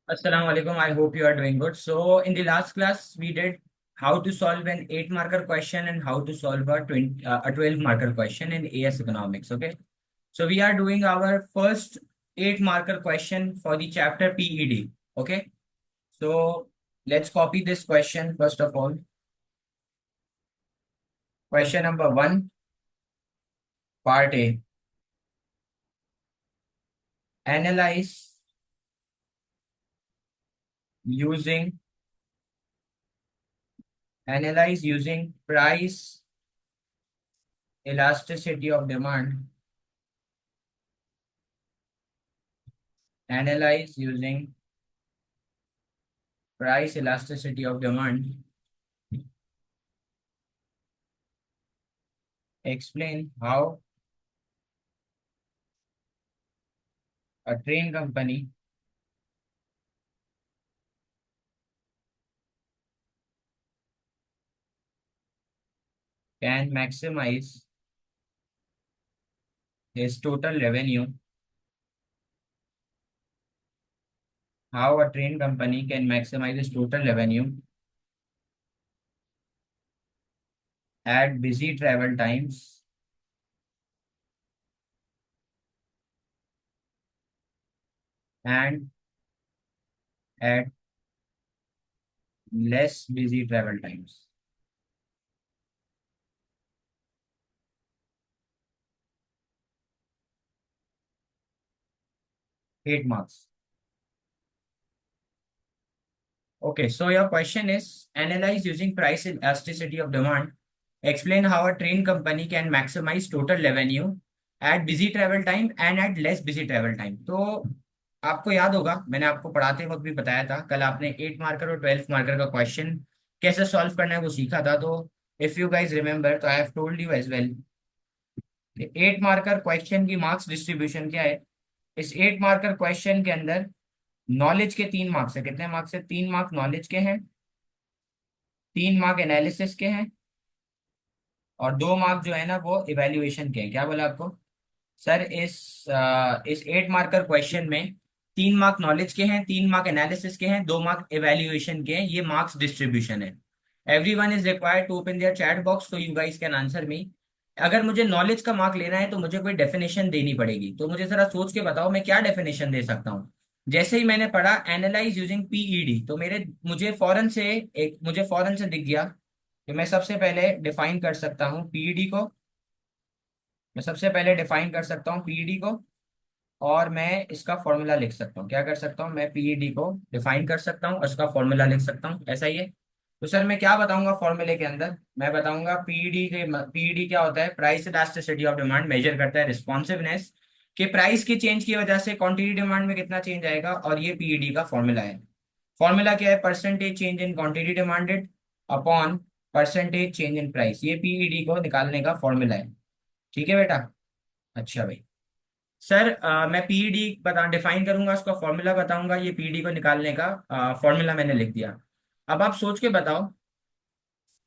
Assalamu alaikum. I hope you are doing good. So, in the last class, we did how to solve an 8 marker question and how to solve a 12 marker question in AS Economics. Okay. So, we are doing our first 8 marker question for the chapter PED. Okay. So, let's copy this question first of all. Question number one, part A. Analyze using price elasticity of demand. Analyze using price elasticity of demand. Explain how a train company can maximize its total revenue. How a train company can maximize its total revenue at busy travel times and at less busy travel times. 8 marks. Okay, so your question is analyze using price elasticity of demand. Explain how a train company can maximize total revenue at busy travel time and at less busy travel time. तो आपको याद होगा मैंने आपको पढ़ाते वक्त भी बताया था, कल आपने 8 मार्कर और 12 मार्कर का क्वेश्चन कैसे सॉल्व करना है वो सीखा था। तो इफ यू गाइज रिमेम्बर तो I have told you as well 8 marker question की मार्क्स डिस्ट्रीब्यूशन क्या है। इस 8 मार्कर क्वेश्चन के अंदर नॉलेज के 3 मार्क्स है। कितने मार्क्स है? 3 मार्क नॉलेज के हैं, 3 मार्क एनालिसिस के हैं और 2 मार्क जो है ना वो इवेल्युएशन के हैं। क्या बोला आपको सर? इस 8 मार्कर क्वेश्चन में 3 मार्क नॉलेज के हैं, 3 मार्क एनालिसिस के हैं, 2 मार्क इवेल्युएशन के हैं। ये मार्क्स डिस्ट्रीब्यूशन है। Every one is required to open their chat box so you guys can answer me. अगर मुझे नॉलेज का मार्क लेना है तो मुझे कोई डेफिनेशन देनी पड़ेगी। तो मुझे जरा सोच के बताओ मैं क्या डेफिनेशन दे सकता हूँ। जैसे ही मैंने पढ़ा एनालाइज यूजिंग पीईडी तो मुझे फौरन से दिख गया कि मैं सबसे पहले डिफाइन कर सकता हूँ पीईडी को। मैं सबसे पहले डिफाइन कर सकता हूँ पीईडी को और मैं इसका फॉर्मूला लिख सकता हूँ। क्या कर सकता हूँ? मैं पीईडी को डिफाइन कर सकता हूँ और इसका फॉर्मूला लिख सकता हूँ। ऐसा ही है। तो सर मैं क्या बताऊंगा फॉर्मूले के अंदर? मैं बताऊंगा पीईडी क्या होता है? Price elasticity of demand measure करता है रिस्पॉन्सिवनेस कि प्राइस के चेंज की वजह से क्वांटिटी डिमांड में कितना चेंज आएगा, और ये पीईडी का फॉर्मूला है। फॉर्मूला क्या है? Percentage change in quantity demanded upon percentage change in price. ये पीईडी को निकालने का फॉर्मूला है। ठीक है बेटा? अच्छा भाई। सर मैं पीईडी बता डिफाइन करूंगा, उसका फॉर्मूला बताऊंगा। ये पीईडी को निकालने का फॉर्मूला मैंने लिख दिया। अब आप सोच के बताओ।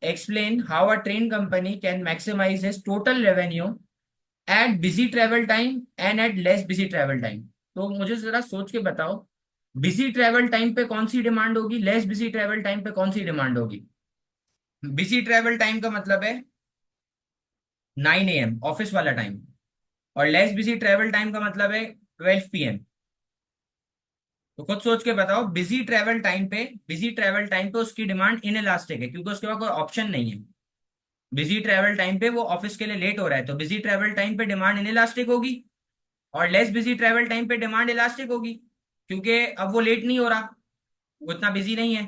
Explain how a train company can maximize his total revenue at busy travel time and at less busy travel time. तो मुझे जरा सोच के बताओ, बिजी ट्रेवल टाइम पे कौन सी डिमांड होगी, लेस बिजी ट्रेवल टाइम पे कौन सी डिमांड होगी? बिजी ट्रेवल टाइम का मतलब है 9 AM ऑफिस वाला टाइम, और लेस बिजी ट्रेवल टाइम का मतलब है 12 PM। तो खुद सोच के बताओ, बिजी ट्रैवल टाइम पे उसकी डिमांड इनइलास्टिक है क्योंकि उसके पास कोई ऑप्शन नहीं है। बिजी ट्रैवल टाइम पे वो ऑफिस के लिए लेट हो रहा है तो बिजी ट्रैवल टाइम पे डिमांड इनइलास्टिक होगी, और लेस बिजी ट्रैवल टाइम पे डिमांड इलास्टिक होगी क्योंकि अब वो लेट नहीं हो रहा, वो इतना बिजी नहीं है।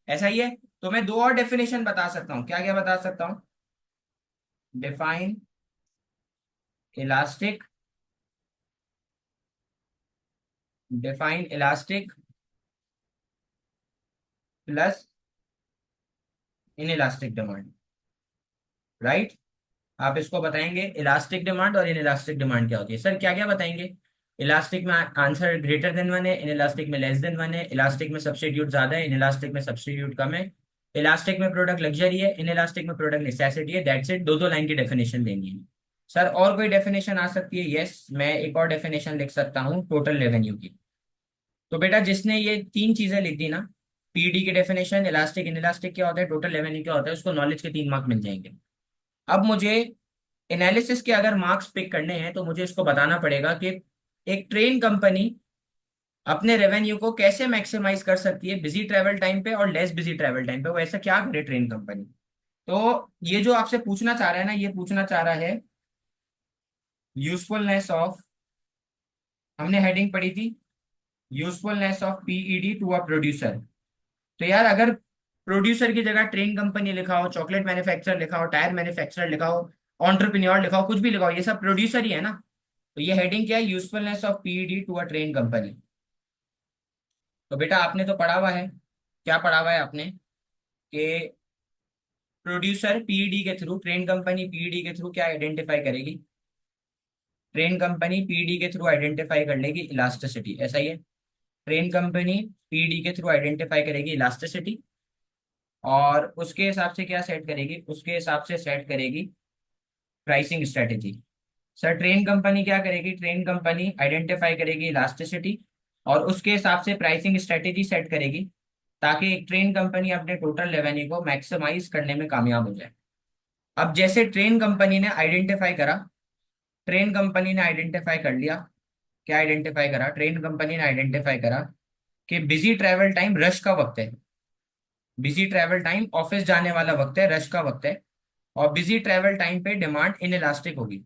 ऐसा ही है। तो मैं दो और डेफिनेशन बता सकता हूँ। क्या क्या बता सकता हूँ? Define elastic, define elastic plus inelastic demand. Right? आप इसको बताएंगे इलास्टिक डिमांड और इनइलास्टिक डिमांड क्या होती है। सर क्या क्या बताएंगे? इलास्टिक में आंसर ग्रेटर देन 1 है, इनइलास्टिक में लेस देन 1 है, इलास्टिक में सब्स्टिट्यूट ज्यादा है, इनइलास्टिक में सब्स्टिट्यूट कम है, इलास्टिक में प्रोडक्ट लग्जरी है, इनइलास्टिक में प्रोडक्ट नेसेसिटी है। That's it. दो दो लाइन की डेफिनेशन देनी है। सर और कोई डेफिनेशन आ सकती है? यस, मैं एक और डेफिनेशन लिख सकता हूँ टोटल रेवेन्यू की। तो बेटा जिसने ये तीन चीजें लिख दी ना, पीडी की डेफिनेशन, इलास्टिक इनइलास्टिक क्या होता है, टोटल रेवेन्यू क्या होता है, उसको नॉलेज के 3 मार्क मिल जाएंगे। अब मुझे एनालिसिस के अगर मार्क्स पिक करने हैं तो मुझे इसको बताना पड़ेगा कि एक ट्रेन कंपनी अपने रेवेन्यू को कैसे मैक्सिमाइज कर सकती है बिजी ट्रैवल टाइम पे और लेस बिजी ट्रैवल टाइम पे, वो ऐसा क्या करे ट्रेन कंपनी। तो ये जो आपसे पूछना चाह रहा है ना, ये पूछना चाह रहा है यूजफुलनेस ऑफ, हमने हेडिंग पढ़ी थी, usefulness of PED to a producer. तो यार अगर प्रोड्यूसर की जगह ट्रेन कंपनी लिखा हो, चॉकलेट मैन्युफैक्चरर लिखा हो, टायर मैन्युफैक्चरर लिखा हो, ऑन्टरप्रेन्योर लिखा हो, कुछ भी लिखा हो, ये सब प्रोड्यूसर ही है ना। तो ये हेडिंग क्या है, usefulness of PED to a train company. तो बेटा आपने तो पढ़ा हुआ है, क्या पढ़ा हुआ है आपने, कि प्रोड्यूसर पीईडी के थ्रू, ट्रेन कंपनी पीईडी के थ्रू क्या आइडेंटिफाई करेगी, ट्रेन कंपनी पीईडी के थ्रू आइडेंटिफाई कर लेगी इलास्टिसिटी, ऐसा ही है। ट्रेन कंपनी पीईडी के थ्रू आइडेंटिफाई करेगी इलास्टिसिटी, और उसके हिसाब से क्या सेट करेगी, उसके हिसाब से सेट करेगी pricing strategy. Sir train company क्या करेगी, ट्रेन कंपनी आइडेंटिफाई करेगी इलास्टिसिटी और उसके हिसाब से प्राइसिंग स्ट्रेटेजी सेट करेगी, ताकि एक ट्रेन कंपनी अपने टोटल रेवेन्यू को मैक्सिमाइज करने में कामयाब हो जाए। अब जैसे ट्रेन कंपनी ने आइडेंटिफाई करा, ट्रेन कंपनी ने आइडेंटिफाई कर लिया, क्या आइडेंटिफाई करा, ट्रेन कंपनी ने आइडेंटिफाई करा कि बिजी ट्रैवल टाइम रश का वक्त है, बिजी ट्रैवल टाइम ऑफिस जाने वाला वक्त है, रश का वक्त है, और बिजी ट्रैवल टाइम पे डिमांड इन इलास्टिक होगी,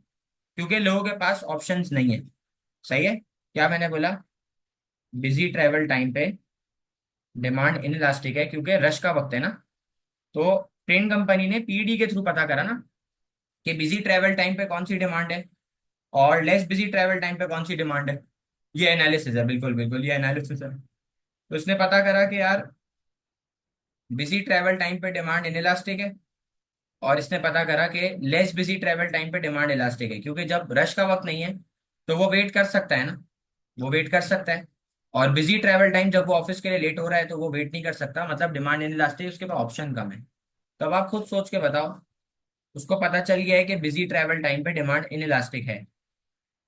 क्योंकि लोगों के पास ऑप्शंस नहीं है। सही है, क्या मैंने बोला, बिजी ट्रैवल टाइम पे डिमांड इन इलास्टिक है क्योंकि रश का वक्त है ना। तो ट्रेन कंपनी ने पीडी के थ्रू पता करा ना कि बिजी ट्रैवल टाइम पे कौन सी डिमांड है और लेस बिजी ट्रैवल टाइम पे कौन सी डिमांड है। ये एनालिसिस है, बिल्कुल बिल्कुल ये एनालिसिस है। तो उसने पता करा कि यार बिजी ट्रैवल टाइम पे डिमांड इनइलास्टिक है, और इसने पता करा कि लेस बिजी ट्रैवल टाइम पे डिमांड इलास्टिक है, क्योंकि जब रश का वक्त नहीं है तो वो वेट कर सकता है ना, वो वेट कर सकता है। और बिजी ट्रैवल टाइम जब वो ऑफिस के लिए लेट हो रहा है तो वो वेट नहीं कर सकता, मतलब डिमांड इनइलास्टिक, उसके पास ऑप्शन कम है। तो अब आप खुद सोच के बताओ, उसको पता चल गया है कि बिजी ट्रैवल टाइम पे डिमांड इनइलास्टिक है।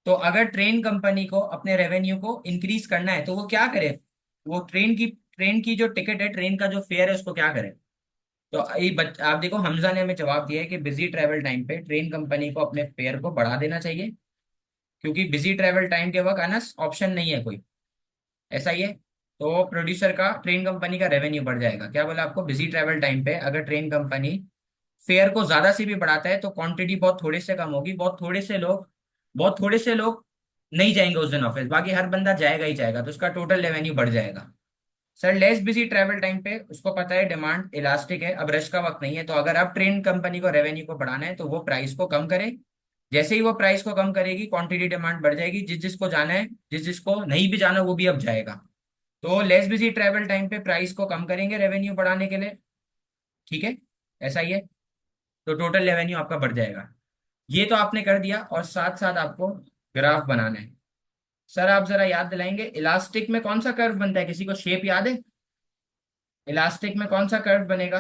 तो अगर ट्रेन कंपनी को अपने रेवेन्यू को इंक्रीज करना है तो वो क्या करे, वो ट्रेन की जो टिकट है, ट्रेन का जो फेयर है, उसको क्या करे। तो आप देखो, हमजा ने हमें जवाब दिया है कि बिजी ट्रैवल टाइम पे ट्रेन कंपनी को अपने फेयर को बढ़ा देना चाहिए, क्योंकि बिजी ट्रैवल टाइम के वक्त अनस ऑप्शन नहीं है कोई, ऐसा ही है। तो प्रोड्यूसर का, ट्रेन कंपनी का रेवेन्यू बढ़ जाएगा। क्या बोला आपको, बिजी ट्रैवल टाइम पे अगर ट्रेन कंपनी फेयर को ज्यादा से भी बढ़ाता है तो क्वांटिटी बहुत थोड़े से कम होगी, बहुत थोड़े से लोग नहीं जाएंगे उस दिन ऑफिस, बाकी हर बंदा जाएगा ही जाएगा, तो उसका टोटल रेवेन्यू बढ़ जाएगा। Sir less busy travel time पे उसको पता है डिमांड इलास्टिक है, अब रश का वक्त नहीं है, तो अगर अब ट्रेन कंपनी को रेवेन्यू को बढ़ाना है तो वो प्राइस को कम करे। जैसे ही वो प्राइस को कम करेगी क्वांटिटी डिमांड बढ़ जाएगी, जिस जिसको जाना है, जिस जिसको नहीं भी जाना वो भी अब जाएगा। तो लेस बिजी ट्रैवल टाइम पे प्राइस को कम करेंगे रेवेन्यू बढ़ाने के लिए, ठीक है, ऐसा ही है। तो टोटल रेवेन्यू आपका बढ़ जाएगा। ये तो आपने कर दिया, और साथ साथ आपको ग्राफ बनाना है। सर आप जरा याद दिलाएंगे, इलास्टिक में कौन सा कर्व बनता है, किसी को शेप याद है, इलास्टिक में कौन सा कर्व बनेगा।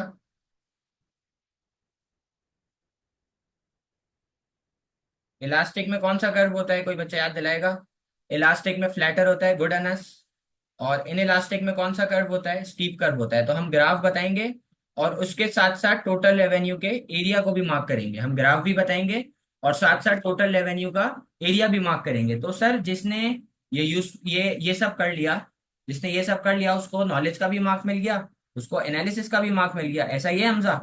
इलास्टिक में कौन सा कर्व होता है, कोई बच्चा याद दिलाएगा। इलास्टिक में फ्लैटर होता है, गुड अनस। और इन इलास्टिक में कौन सा कर्व होता है, स्टीप कर्व होता है। तो हम ग्राफ बताएंगे और उसके साथ साथ टोटल रेवेन्यू के एरिया को भी मार्क करेंगे, हम ग्राफ भी बताएंगे और साथ साथ टोटल रेवेन्यू का एरिया भी मार्क करेंगे। तो सर जिसने ये सब कर लिया, जिसने ये सब कर लिया उसको नॉलेज का भी मार्क मिल गया, उसको एनालिसिस का भी मार्क मिल गया, ऐसा ही है हमजा।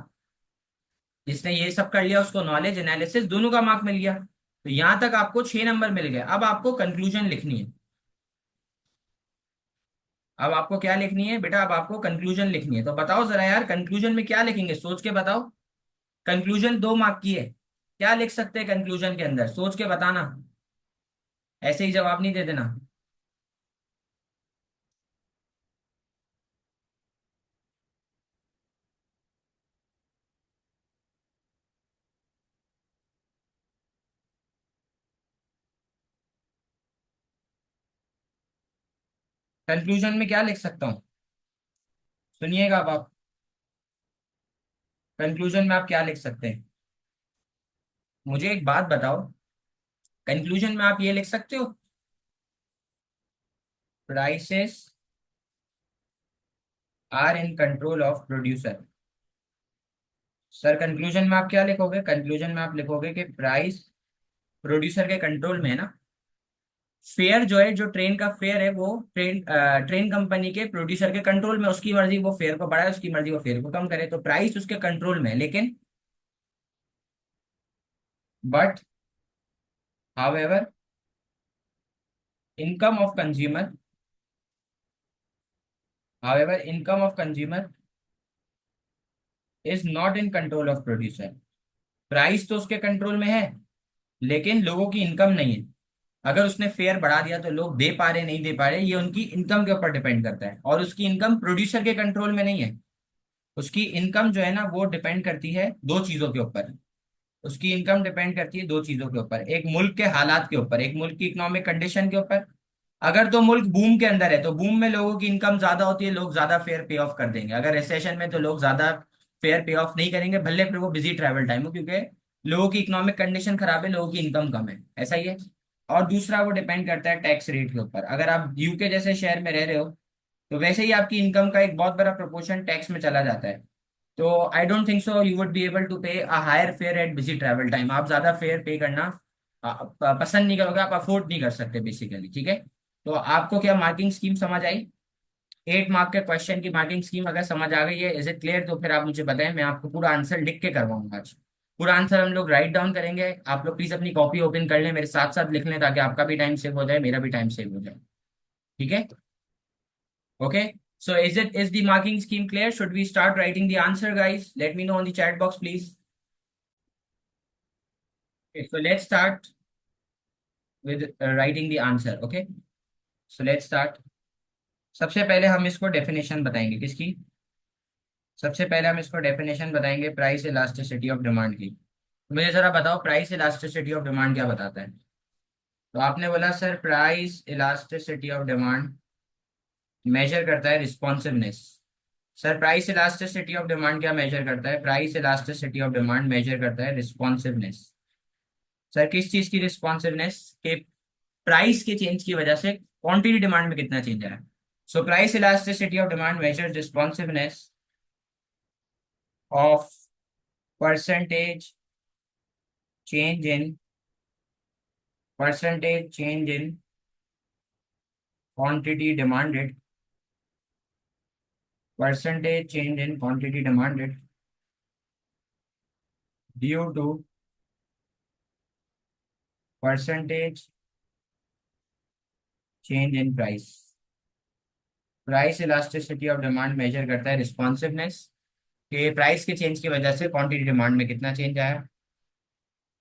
जिसने ये सब कर लिया उसको नॉलेज एनालिसिस दोनों का मार्क मिल गया। तो यहां तक आपको 6 नंबर मिल गए। अब आपको कंक्लूजन लिखनी है। अब आपको क्या लिखनी है बेटा, अब आपको कंक्लूजन लिखनी है। तो बताओ जरा यार, कंक्लूजन में क्या लिखेंगे, सोच के बताओ। कंक्लूजन 2 मार्क की है, क्या लिख सकते हैं कंक्लूजन के अंदर, सोच के बताना, ऐसे ही जवाब नहीं दे देना। कंक्लूजन में क्या लिख सकता हूँ, सुनिएगा अब आप, कंक्लूजन में आप क्या लिख सकते हैं, मुझे एक बात बताओ। कंक्लूजन में आप ये लिख सकते हो, prices are in control of producer. Sir conclusion में आप क्या लिखोगे? कंक्लूजन में आप लिखोगे कि प्राइस प्रोड्यूसर के कंट्रोल में है ना। फेयर जो है, जो ट्रेन का फेयर है, वो ट्रेन कंपनी के प्रोड्यूसर के कंट्रोल में। उसकी मर्जी वो फेयर को बढ़ाए, उसकी मर्जी वो फेयर को कम करे, तो प्राइस उसके कंट्रोल में है। लेकिन but however income of consumer, however income of consumer is not in control of producer. Price तो उसके कंट्रोल में है, लेकिन लोगों की इनकम नहीं है। अगर उसने फेयर बढ़ा दिया तो लोग दे पा रहे नहीं दे पा रहे, ये उनकी इनकम के ऊपर डिपेंड करता है। और उसकी इनकम प्रोड्यूसर के कंट्रोल में नहीं है। उसकी इनकम जो है ना, वो डिपेंड करती है दो चीजों के ऊपर। उसकी इनकम डिपेंड करती है दो चीजों के ऊपर, एक मुल्क के हालात के ऊपर, एक मुल्क की इकोनॉमिक कंडीशन के ऊपर। अगर तो मुल्क बूम के अंदर है तो बूम में लोगों की इनकम ज्यादा होती है, लोग ज्यादा फेयर पे ऑफ कर देंगे। अगर रिसेशन में तो लोग ज्यादा फेयर पे ऑफ नहीं करेंगे, भले फिर वो बिजी ट्रैवल टाइम हो, क्योंकि लोगों की इकोनॉमिक कंडीशन खराब है, लोगों की इनकम कम है। ऐसा ही है। और दूसरा वो डिपेंड करता है टैक्स रेट के ऊपर। अगर आप यूके जैसे शहर में रह रहे हो तो वैसे ही आपकी इनकम का एक बहुत बड़ा प्रोपोर्शन टैक्स में चला जाता है। तो I don't think so you would be able to pay a higher fare at busy travel time. आप ज्यादा फेयर पे करना पसंद नहीं करोगे, आप अफोर्ड नहीं कर सकते बेसिकली। ठीक है। तो आपको क्या मार्किंग स्कीम समझ आई? 8 मार्क के क्वेश्चन की मार्किंग स्कीम अगर समझ आ गई है, इज इट क्लियर? तो फिर आप मुझे बताएं, मैं आपको पूरा आंसर लिख के करवाऊंगा आज। पूरा आंसर हम लोग राइट डाउन करेंगे। आप लोग प्लीज अपनी कॉपी ओपन कर लें, मेरे साथ साथ लिख लें, ताकि आपका भी टाइम सेव हो जाए, मेरा भी टाइम सेव हो जाए। ठीक है। Okay. So is the marking scheme clear? Should we start writing the answer, guys? Let me know on the chat box, please. Okay, so let's start with writing the answer. Okay. So let's start. सबसे पहले हम इसको definition बताएंगे किसकी? सबसे पहले हम इसको डेफिनेशन बताएंगे प्राइस इलास्टिसिटी ऑफ डिमांड की। मुझे जरा बताओ प्राइस इलास्टिसिटी ऑफ डिमांड क्या बताता है? तो आपने बोला sir price elasticity of demand measure करता है responsiveness. Sir price elasticity of demand क्या मेजर करता है? Price elasticity of demand measure करता है रिस्पॉन्सिवनेस। सर किस चीज की रिस्पॉन्सिवनेस? के प्राइस के चेंज की वजह से क्वांटिटी डिमांड में कितना चेंज आया। So price elasticity of demand measures responsiveness of percentage change in percentage change in quantity demanded, percentage change in quantity demanded due to percentage change in price. Price elasticity of demand measure करता है responsiveness के price के change की वजह से quantity demand में कितना change आया।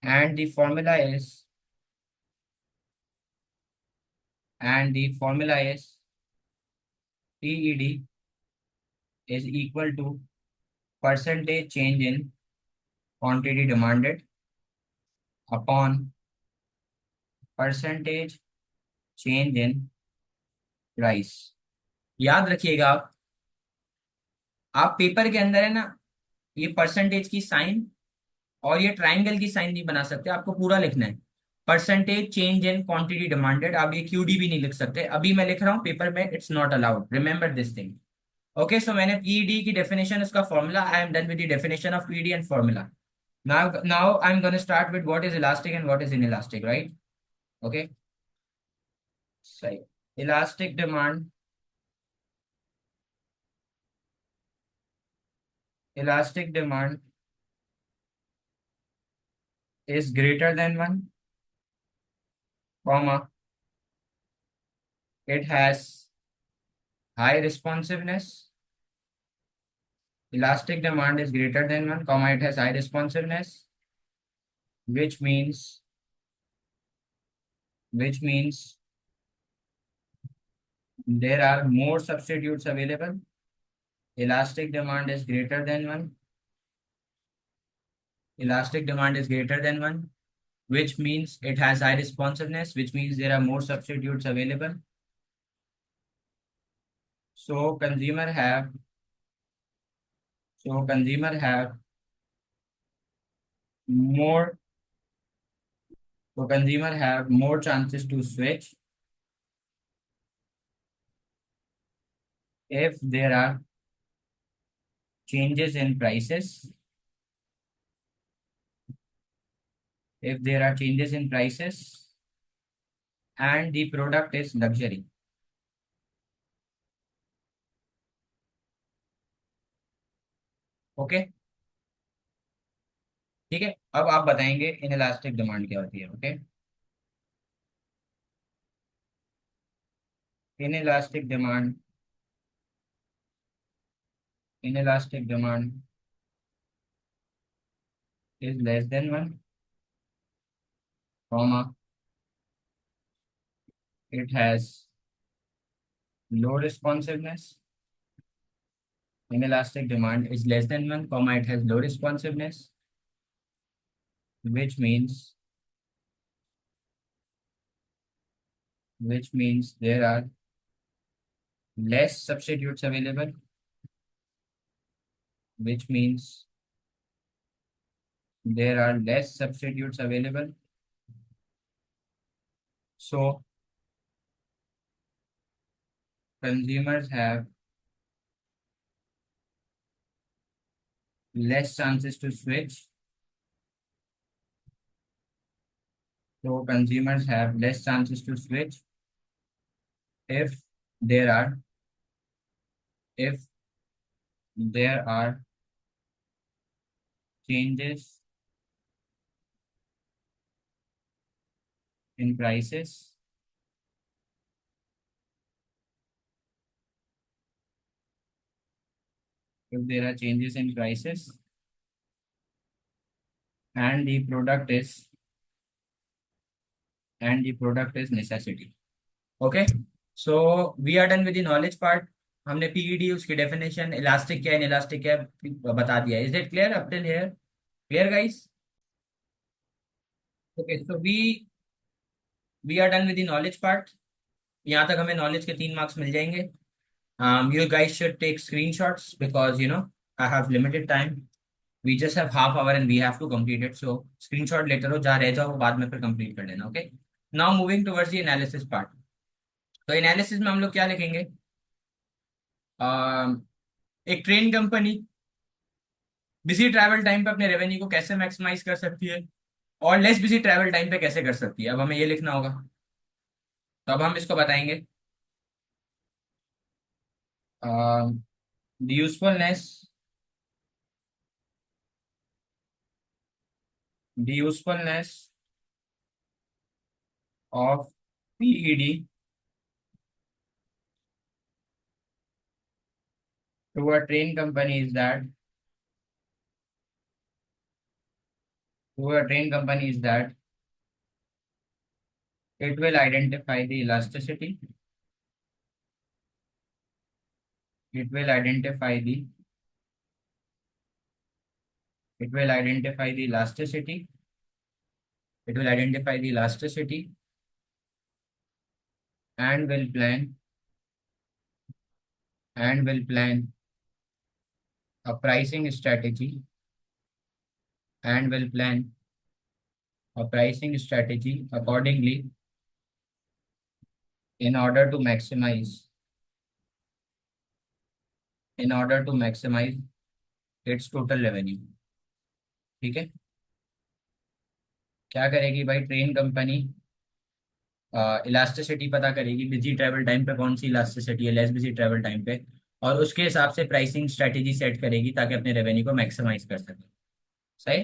And the formula is and the formula is PED is equal to percentage change in quantity demanded upon percentage change in price। याद रखिएगा आप पेपर के अंदर है ना, ये परसेंटेज की साइन और ये ट्राइंगल की साइन नहीं बना सकते, आपको पूरा लिखना है percentage change in quantity demanded. आप ये QD भी नहीं लिख सकते, अभी मैं लिख रहा हूँ पेपर में, it's not allowed, remember this thing. Okay, so मैंने पीईडी की डेफिनेशन, उसका formula, I am done with the definition of PED and formula. Now I'm going to start with what is elastic and what is inelastic, right? Okay, सही। Elastic demand, elastic demand is greater than one, comma, it has high responsiveness. Elastic demand is greater than one, comma, it has high responsiveness, which means, which means there are more substitutes available. Elastic demand is greater than one. Elastic demand is greater than one, which means it has high responsiveness, which means there are more substitutes available. So consumer have, so consumer have more, so consumer have more chances to switch if there are changes in prices, if there are changes in prices and the product is luxury. Okay, ठीक है। अब आप बताएंगे inelastic demand क्या होती है। Okay, inelastic demand, inelastic demand is less than 1, comma, it has low responsiveness. Inelastic demand is less than 1, comma, it has low responsiveness, which means there are less substitutes available, which means there are less substitutes available. So consumers have less chances to switch. So consumers have less chances to switch if there are if there are changes in prices, if there are changes in prices and the product is necessity. Okay, so we are done with the knowledge part. हमने PED, उसकी definition, elastic क्या है, inelastic क्या है, बता दिया। Is it clear up till here? Clear guys? Okay, so we are done with the knowledge part. यहाँ तक हमें नॉलेज के 3 मार्क्स मिल जाएंगे। You guys should take screenshots because I have limited time. We just have half hour and we have to complete it. So screenshot लेते रहो, जहाँ रह जाओ वो बाद में फिर कंप्लीट कर लेना। Okay, now moving towards the analysis part. तो एनालिसिस में हम लोग क्या लिखेंगे? अम, एक train company busy travel time पे अपने रेवेन्यू को कैसे मैक्सिमाइज कर सकती है और लेस बिजी ट्रैवल टाइम पे कैसे कर सकती है, अब हमें ये लिखना होगा। तो अब हम इसको बताएंगे। The usefulness, the usefulness of PED to a train company is that, to a train company is that it will identify the elasticity, it will identify the it will identify the elasticity, it will identify the elasticity and will plan, a pricing strategy, and will plan a pricing strategy accordingly in order to maximize, in order to maximize its total revenue। ठीक है, क्या करेगी भाई train company? Elasticity पता करेगी, busy travel time पे कौन सी elasticity है, लेस बिजी ट्रैवल टाइम पे, और उसके हिसाब से प्राइसिंग स्ट्रेटेजी सेट करेगी ताकि अपने रेवेन्यू को मैक्सिमाइज कर सके। सही।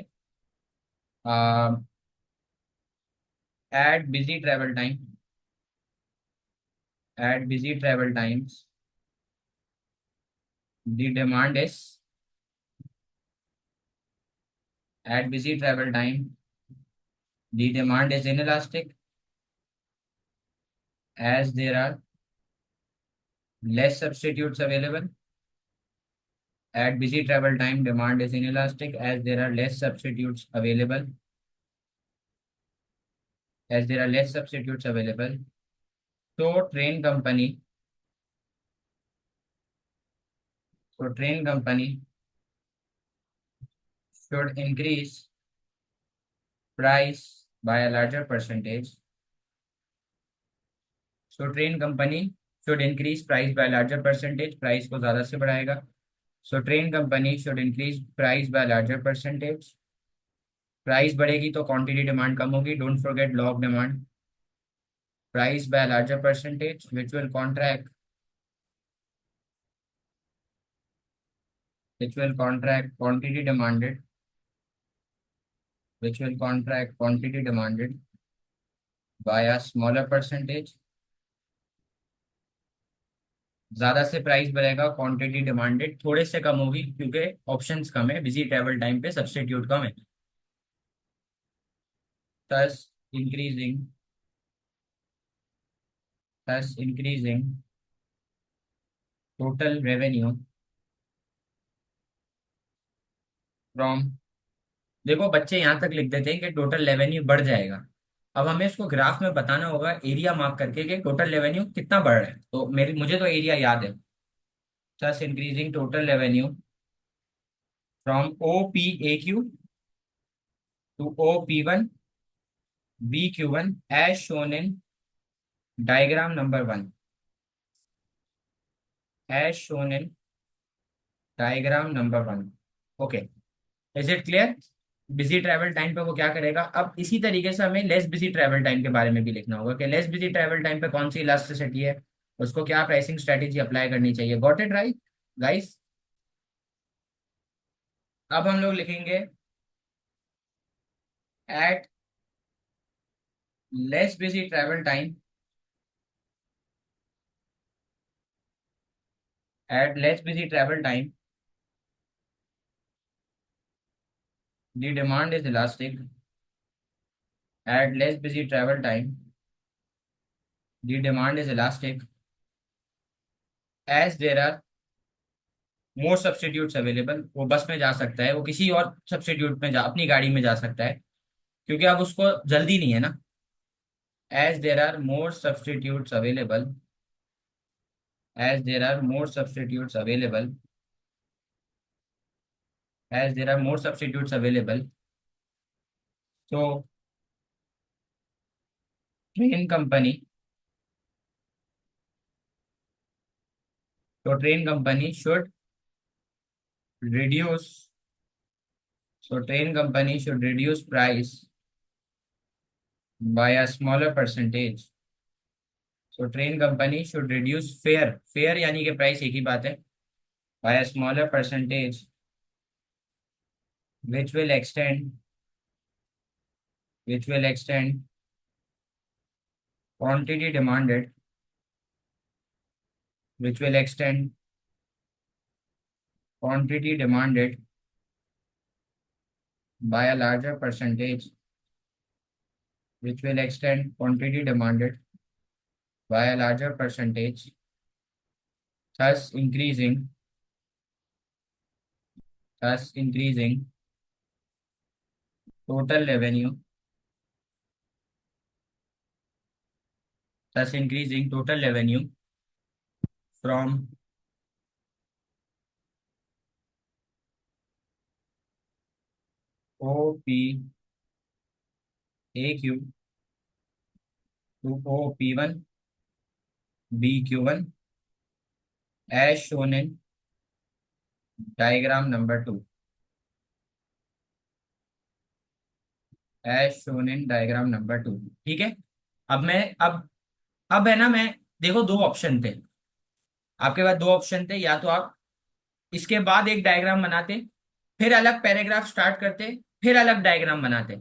At busy travel time, at busy travel times, the demand is, at busy travel time, the demand is inelastic as there are less substitutes available. At busy travel time, demand is inelastic as there are less substitutes available, as there are less substitutes available. So train company should increase price by a larger percentage. So train company should increase price by larger percentage, price को ज्यादा से बढ़ाएगा सो train company should increase price by larger percentage. Price बढ़ेगी तो quantity demand कम होगी, don't forget law of demand. Price by larger percentage which will contract quantity demanded, which will contract quantity demanded by a smaller percentage। ज्यादा से price बढ़ेगा, quantity demanded थोड़े से कम होगी क्योंकि ऑप्शंस कम है, बिजी ट्रेवल टाइम पे सब्स्टिट्यूट कम है। thus increasing thus increasing total revenue from। देखो बच्चे यहाँ तक लिख देते हैं कि टोटल रेवेन्यू बढ़ जाएगा। अब हमें इसको ग्राफ में बताना होगा एरिया मार्क करके कि टोटल रेवेन्यू कितना बढ़ रहा है, तो मुझे तो एरिया याद है। thus increasing total revenue from OPAQ to OP1 BQ1 as shown in diagram number 1, as shown in diagram number 1। Okay, is it clear? Busy travel time पे वो क्या करेगा, अब इसी तरीके से हमें लेस बिजी ट्रैवल टाइम के बारे में भी लिखना होगा कि लेस बिजी ट्रैवल टाइम पे कौन सी इलास्टिसिटी है, उसको क्या प्राइसिंग स्ट्रेटेजी अप्लाई करनी चाहिए। Got it right guys? अब हम लोग लिखेंगे at less busy travel time, at less busy travel time the demand is elastic. At less busy travel time the demand is elastic as there are more substitutes available. वो bus में जा सकता है, वो किसी और सब्स्टिट्यूट में जा अपनी गाड़ी में जा सकता है क्योंकि अब उसको जल्दी नहीं है ना। As there are more substitutes available, as there are more substitutes available, as there are more substitutes available. तो ट्रेन कंपनी तो train company should reduce so train company should reduce price by a smaller percentage. So train company should reduce fare, fare यानी कि price एक ही बात है, by a smaller percentage which will extend which will extend quantity demanded, which will extend quantity demanded by a larger percentage, which will extend quantity demanded by a larger percentage, thus increasing thus increasing total revenue, thus increasing total revenue from OPAQ to OP1 BQ1 as shown in diagram number 2, as shown in diagram number 2। ठीक है, अब मैं अब है ना, मैं देखो दो ऑप्शन थे आपके पास, दो ऑप्शन थे, या तो आप इसके बाद एक डायग्राम बनाते, फिर अलग पैराग्राफ स्टार्ट करते, फिर अलग डायग्राम बनाते।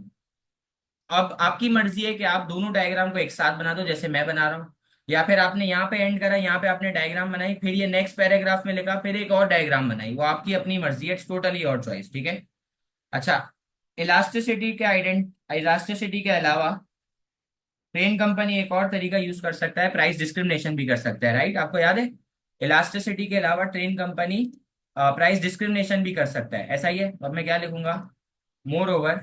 अब आपकी मर्जी है कि आप दोनों डायग्राम को एक साथ बना दो जैसे मैं बना रहा हूँ, या फिर आपने यहाँ पे एंड करा, यहाँ पे आपने डायग्राम बनाई, फिर ये नेक्स्ट पैराग्राफ में लिखा, फिर एक और डायग्राम बनाई, वो आपकी अपनी मर्जी है, इट्स टोटली योर चॉइस। ठीक है। अच्छा, इलास्टिसिटी के अलावा ट्रेन कंपनी एक और तरीका यूज कर सकता है, प्राइस डिस्क्रिमिनेशन भी कर सकता है, राइट? आपको याद है, इलास्टिसिटी के अलावा ट्रेन कंपनी प्राइस डिस्क्रिमिनेशन भी कर सकता है, ऐसा ही है। अब मैं क्या लिखूंगा, more over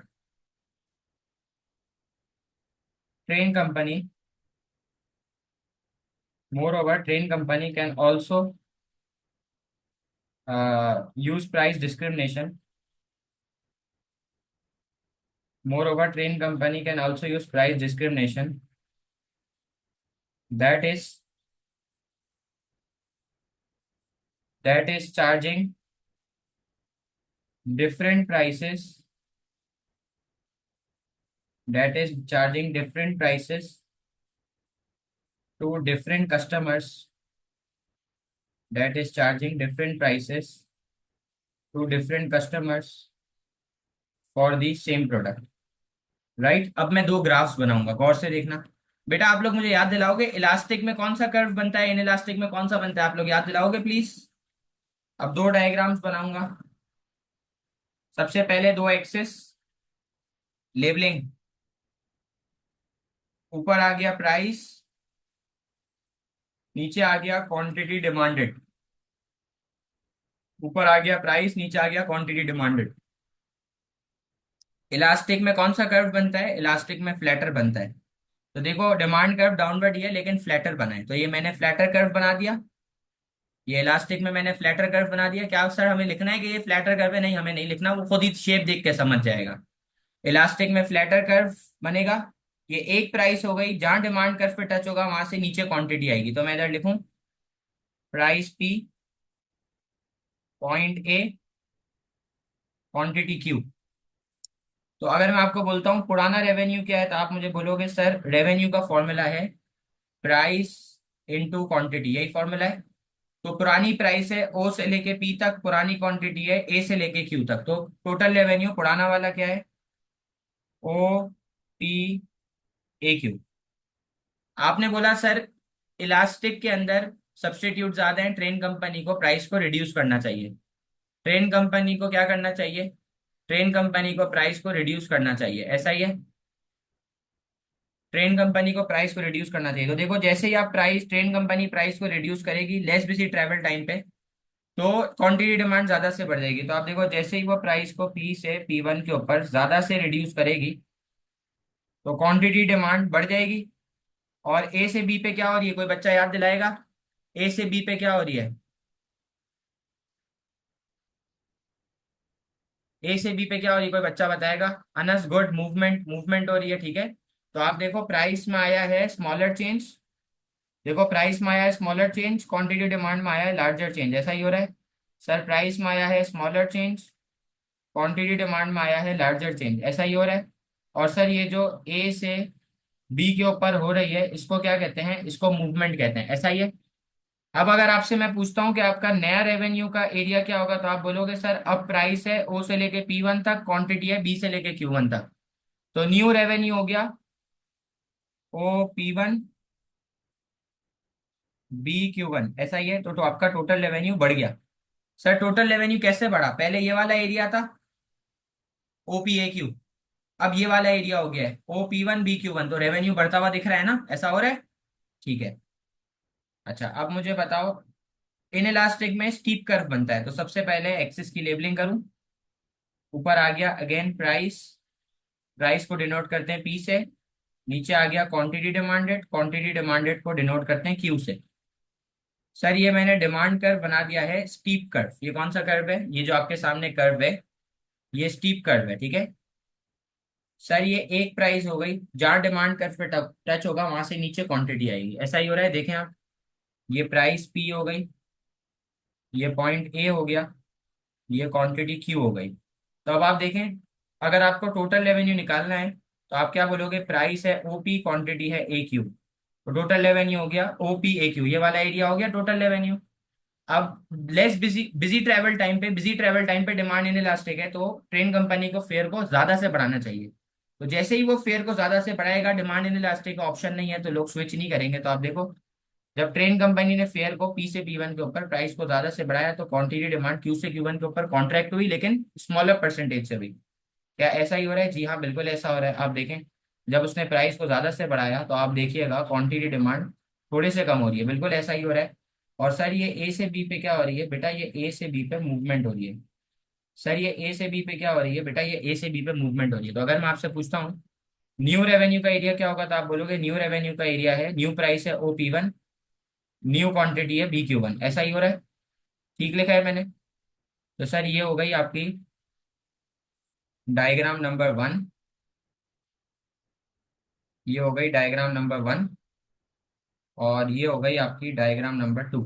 train company moreover train company can also use price discrimination, moreover train company can also use price discrimination, that is that is charging different prices, that is charging different prices to different customers, that is charging different prices to different customers for the same product. Right, अब मैं दो graphs बनाऊंगा, गौर से देखना। बेटा आप लोग मुझे याद दिलाओगे इलास्टिक में कौन सा कर्व बनता है, इन इलास्टिक में कौन सा बनता है, आप लोग याद दिलाओगे प्लीज। अब दो डायग्राम्स बनाऊंगा। सबसे पहले दो एक्सिस, लेबलिंग। ऊपर आ गया प्राइस, नीचे आ गया क्वांटिटी डिमांडेड। ऊपर आ गया प्राइस, नीचे आ गया क्वांटिटी डिमांडेड। इलास्टिक में कौन सा कर्व बनता है, इलास्टिक में फ्लैटर बनता है। तो देखो डिमांड कर्व डाउनवर्ड ही है लेकिन फ्लैटर बना है, तो ये मैंने फ्लैटर कर्व बना दिया। ये इलास्टिक में मैंने फ्लैटर कर्व बना दिया। क्या सर हमें लिखना है कि ये फ्लैटर कर्व है, नहीं हमें नहीं लिखना, वो खुद ही शेप देख के समझ जाएगा। इलास्टिक में फ्लैटर कर्व बनेगा। ये एक प्राइस हो गई, जहां डिमांड कर्व पे टच होगा वहां से नीचे क्वांटिटी आएगी, तो मैं इधर लिखूं price P, point A, quantity Q. तो अगर मैं आपको बोलता हूँ पुराना रेवेन्यू क्या है, तो आप मुझे बोलोगे सर रेवेन्यू का फॉर्मूला है प्राइस इनटू क्वांटिटी, यही फॉर्मूला है। तो पुरानी प्राइस है ओ से लेके पी तक, पुरानी क्वांटिटी है ए से लेके क्यू तक, तो टोटल रेवेन्यू पुराना वाला क्या है, ओ पी ए क्यू। आपने बोला सर इलास्टिक के अंदर सब्स्टिट्यूट ज्यादा है, ट्रेन कंपनी को प्राइस को रिड्यूस करना चाहिए। ट्रेन कंपनी को क्या करना चाहिए, ट्रेन कंपनी को प्राइस को रिड्यूस करना चाहिए, ऐसा ही है। ट्रेन कंपनी को प्राइस को रिड्यूस करना चाहिए, तो देखो जैसे ही आप प्राइस, ट्रेन कंपनी प्राइस को रिड्यूस करेगी लेस बिजी ट्रैवल टाइम पे, तो क्वांटिटी डिमांड ज्यादा से बढ़ जाएगी। तो आप देखो जैसे ही वो प्राइस को पी से पी वन के ऊपर ज्यादा से रिड्यूस करेगी तो क्वांटिटी डिमांड बढ़ जाएगी। और ए से बी पे क्या हो रही है, कोई बच्चा याद दिलाएगा, ए से बी पे क्या हो रही है, ए से बी पे क्या हो रही है, कोई बच्चा बताएगा। अनस गुड, मूवमेंट मूवमेंट हो रही है, ठीक है। तो आप देखो प्राइस में आया है स्मॉलर चेंज, देखो प्राइस में आया है स्मॉलर चेंज, क्वांटिटी डिमांड में आया है लार्जर चेंज, ऐसा ही हो रहा है। सर प्राइस में आया है स्मॉलर चेंज, क्वांटिटी डिमांड में आया है लार्जर चेंज, ऐसा ही हो रहा है। और सर ये जो ए से बी के ऊपर हो रही है इसको क्या कहते हैं, इसको मूवमेंट कहते हैं, ऐसा ही है। अब अगर आपसे मैं पूछता हूँ कि आपका नया रेवेन्यू का एरिया क्या होगा, तो आप बोलोगे सर अब प्राइस है ओ से लेके पी वन तक, क्वांटिटी है बी से लेके क्यू वन तक, तो न्यू रेवेन्यू हो गया O P one B Q one, ऐसा ही है। तो आपका टोटल रेवेन्यू बढ़ गया। सर टोटल रेवेन्यू कैसे बढ़ा, पहले ये वाला एरिया था ओ पी ए क्यू, अब ये वाला एरिया हो गया है O P one B Q one, तो रेवेन्यू बढ़ता हुआ दिख रहा है ना, ऐसा हो रहा है, ठीक है। अच्छा अब मुझे बताओ इन इलास्टिक में स्टीप कर्व बनता है, तो सबसे पहले एक्सिस की लेबलिंग करूं। ऊपर आ गया अगेन प्राइस, प्राइस को डिनोट करते हैं पी से। नीचे आ गया क्वांटिटी डिमांडेड, क्वांटिटी डिमांडेड को डिनोट करते हैं क्यू से। सर ये मैंने डिमांड कर्व बना दिया है स्टीप कर्व, ये कौन सा कर्व है, ये जो आपके सामने कर्व है ये स्टीप कर्व है, ठीक है। सर ये एक प्राइस हो गई, जहां डिमांड कर्व पे टच होगा वहां से नीचे क्वांटिटी आएगी, ऐसा ही हो रहा है, देखें आप। ये प्राइस पी हो गई, ये पॉइंट ए हो गया, ये क्वांटिटी क्यू हो गई। तो अब आप देखें अगर आपको टोटल रेवेन्यू निकालना है तो आप क्या बोलोगे, प्राइस है ओपी, क्वांटिटी है ए क्यू, तो टोटल रेवेन्यू हो गया ओपी ए क्यू, ये वाला एरिया हो गया टोटल रेवेन्यू। अब less busy busy travel time पे, बिजी ट्रैवल टाइम पे डिमांड इन इलास्टिक है, तो ट्रेन कंपनी को फेयर को ज्यादा से बढ़ाना चाहिए। तो जैसे ही वो फेयर को ज्यादा से बढ़ाएगा, डिमांड इन इलास्टिक का ऑप्शन नहीं है तो लोग स्विच नहीं करेंगे। तो आप देखो जब ट्रेन कंपनी ने फेयर को पी से पी वन के ऊपर, प्राइस को ज्यादा से बढ़ाया, तो क्वांटिटी डिमांड क्यू से क्यू वन के ऊपर कॉन्ट्रैक्ट हुई, लेकिन स्मॉलर परसेंटेज से हुई। क्या ऐसा ही हो रहा है, जी हाँ बिल्कुल ऐसा हो रहा है। आप देखें जब उसने प्राइस को ज्यादा से बढ़ाया तो आप देखिएगा क्वांटिटी डिमांड थोड़े से कम हो रही है, बिल्कुल ऐसा ही हो रहा है। और सर ये ए से बी पे क्या हो रही है, बेटा ये ए से बी पे मूवमेंट हो रही है। सर ये ए से बी पे क्या हो रही है, बेटा ये ए से बी पे मूवमेंट हो रही है। तो अगर मैं आपसे पूछता हूँ न्यू रेवेन्यू का एरिया क्या होगा, तो आप बोलोगे न्यू रेवेन्यू का एरिया है, न्यू प्राइस है O P one, new quantity है बी क्यू वन, ऐसा ही हो रहा है, ठीक लिखा है मैंने। तो सर ये हो गई आपकी डायग्राम नंबर वन, ये हो गई डायग्राम नंबर वन, और ये हो गई आपकी डायग्राम नंबर टू।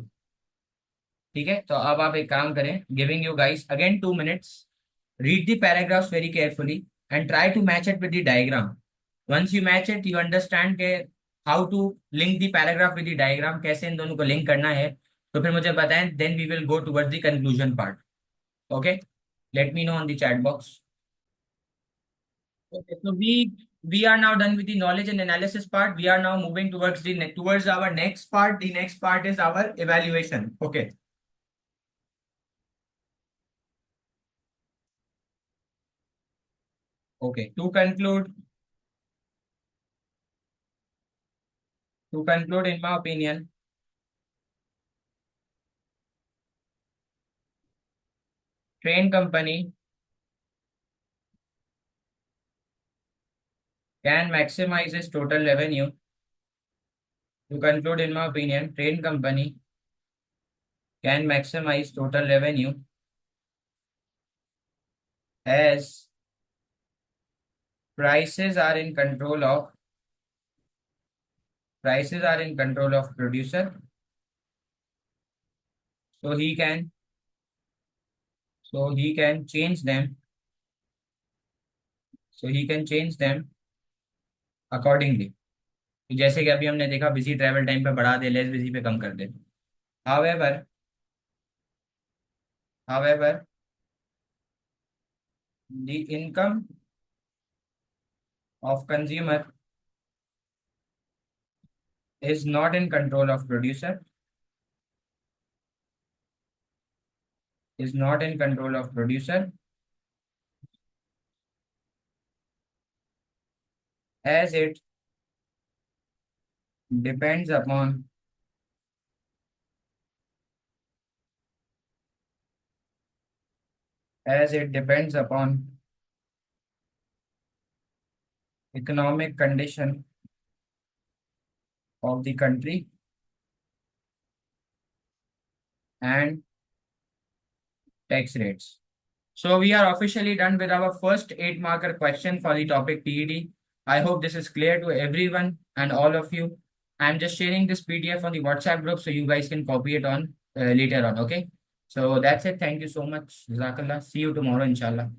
ठीक है, तो अब आप एक काम करें, giving you guys again 2 minutes, Read the paragraphs very carefully and try to match it with the diagram. Once you match it, you understand के how to link the paragraph with the diagram, कैसे इन दोनों को link करना है, तो फिर मुझे बताएं. Then we will go towards the conclusion part. Okay? Let me know on the chat box. Okay, so we are now done with the knowledge and analysis part. We are now moving towards towards our next part. The next part is our evaluation. Okay. Okay. To conclude, in my opinion, train company can maximize its total revenue. To conclude, in my opinion, train company can maximize total revenue as prices are in control of producer. So he can change them. So he can change them accordingly. जैसे कि अभी हमने देखा, busy travel time पे बढ़ा दे, less busy पे कम कर दे. However, however, the income of consumer is not in control of producer, is not in control of producer, as it depends upon economic condition of the country and tax rates. So we are officially done with our first 8 marker question for the topic PED. I hope this is clear to everyone and all of you. I'm just sharing this PDF on the WhatsApp group so you guys can copy it on later on. Okay. So that's it. Thank you so much. Jazakallah. See you tomorrow, inshallah.